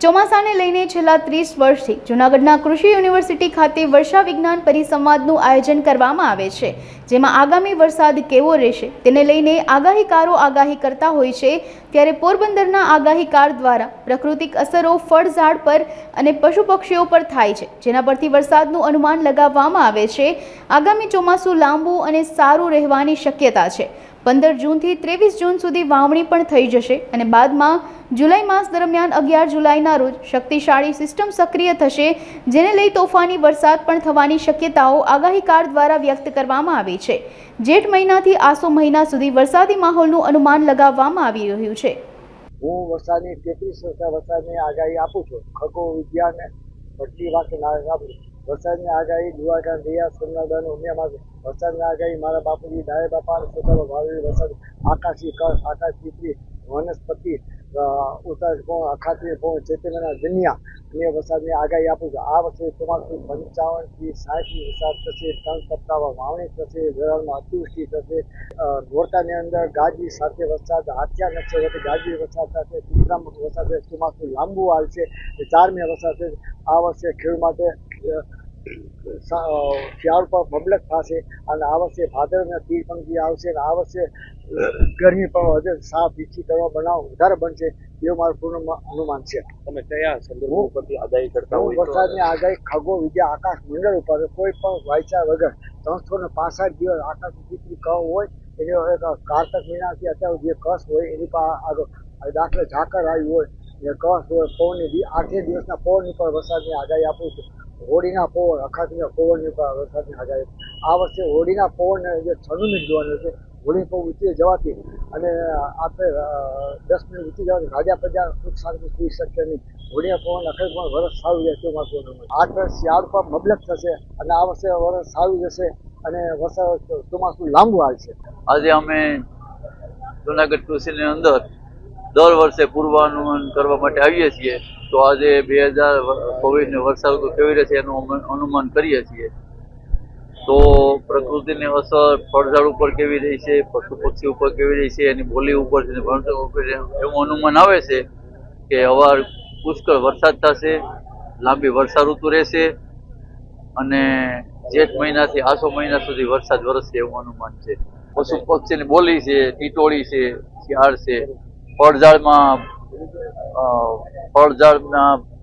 ચોમાસાને લઈને છેલ્લા 30 વર્ષથી જૂનાગઢના કૃષિ યુનિવર્સિટી ખાતે વર્ષા વિજ્ઞાન પરિસંવાદનું આયોજન કરવામાં આવે છે, જેમાં આગામી વરસાદ કેવો રહેશે તેને લઈને આગાહીકારો આગાહી કરતા હોય છે। ત્યારે પોરબંદરના આગાહીકાર દ્વારા પ્રાકૃતિક અસરો ફળ ઝાડ પર અને પશુ પક્ષીઓ પર થાય છે, જેના પરથી વરસાદનું અનુમાન લગાવવામાં આવે છે। આગામી ચોમાસું લાંબુ અને સારું રહેવાની શક્યતા છે। 15 જૂનથી 23 જૂન સુધી વાવણી પણ થઈ જશે અને બાદમાં જુલાઈ માસ દરમિયાન 11 જુલાઈના રોજ શક્તિશાળી સિસ્ટમ સક્રિય થશે, જેને લઈ તોફાની વરસાદ પણ થવાની શક્યતાઓ આગાહીકાર દ્વારા વ્યક્ત કરવામાં આવી છે। જેઠ મહિનાથી આસો મહિના સુધી વરસાદી માહોલનું અનુમાન લગાવવામાં આવી રહ્યું છે। હું વરસાદની 33% વરસાદની આગાહી આપું છું। ખગો વિજ્ઞાન બધી વાત આપું છું। વરસાદની આગાહી દુઆકા દયા સોમનાથ ઉમિયામાં વરસાદની આગાહી મારા બાપુજી ડાય બાપા પોતાનો વાવેલી વરસાદ આકાશી કસ આકાશ ચીતરી વનસ્પતિ ઉત્તર કોણ અખાત્રીય કોણ ચૈતન્યના દુનિયા અને વરસાદની આગાહી આપું છું। આ વર્ષે ચોમાસું 55 થી 60 વરસાદ થશે। 3 સપ્તાહમાં વાવણી થશે। વેરાળમાં અતિવૃષ્ટિ થશે। નોરતાની અંદર ગાજી સાથે વરસાદ હાથિયા નક્ષત્ર ગાજી વરસાદ સાથે તીસરામાં વરસાદ ચોમાસું લાંબુ આવશે। 4મે વરસાદ આ વર્ષે ખેડૂત માટે શિયાળ પર મબલક થશે અને આ વર્ષે ભાદરવના તીર પંક્તિ આવશે અને આ વર્ષે ગરમી પર વધુ સાફ વીછી કરવા બનાવ વધારે બનશે એવું મારું પૂર્ણ અનુમાન છે। તમે કયા સંદર્ભો ઉપરથી આગાહી કરતા હોય? વરસાદની આગાહી ખગો વિદ્યા આકાશ મંડળ ઉપર કોઈ પણ વાયચા વગર 365 દિવસ આકાશ ચીતરી કહ હોય એનો એક કારતક મહિનાથી અત્યારે જે કસ હોય એની પર આગળ દાખલે ઝાકર આવ્યું હોય એ કસ હોય પવનની 8 દિવસના પવન ઉપર વરસાદની આગાહી આપું છું। હોળીના પવન અખાત્રીય પવનની ઉપર વરસાદની આગાહી આ વર્ષે હોળીના પવન જે 6 મિનિટ જોવાનું છે। હોળી પવન ઊંચી જવાથી અને આપણે 10 મિનિટ ઊંચી જવાથી રાજા પ્રજા સુખ શાંતિ સુઈ શકશે નહીં। હોળીના પવન અખર પણ વરસ સારું જશે ચોમાસું 8 વર્ષ શિયાળ પર મબલક થશે અને આ વર્ષે વરસ સારું જશે અને વરસાદ ચોમાસું લાંબુ આવશે। આજે અમે જૂનાગઢ કૃષિની અંદર દર વર્ષે પૂર્વાનુમાન કરવા માટે આવીએ છીએ। તો આજે 2024 વરસાદ કેવી રહેશે એનું અનુમાન કરીએ છીએ। તો પ્રકૃતિની અસર ફળઝાડ ઉપર કેવી રહી છે, પશુ પક્ષી ઉપર કેવી રહી છે, એની બોલી ઉપર છે, ભણતર ઉપર એવું અનુમાન આવે છે કે અવાર પુષ્કળ વરસાદ થશે, લાંબી વર્ષા ઋતુ રહેશે અને જેઠ મહિનાથી આસો મહિના સુધી વરસાદ વરસશે એવું અનુમાન છે। પશુ પક્ષીની બોલી છે, ટીટોળી છે, શિયાળ છે, ફળઝાડના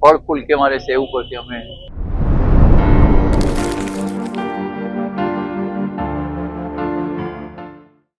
ફળ ફૂલ કેવા રહેશે એ ઉપરથી અમે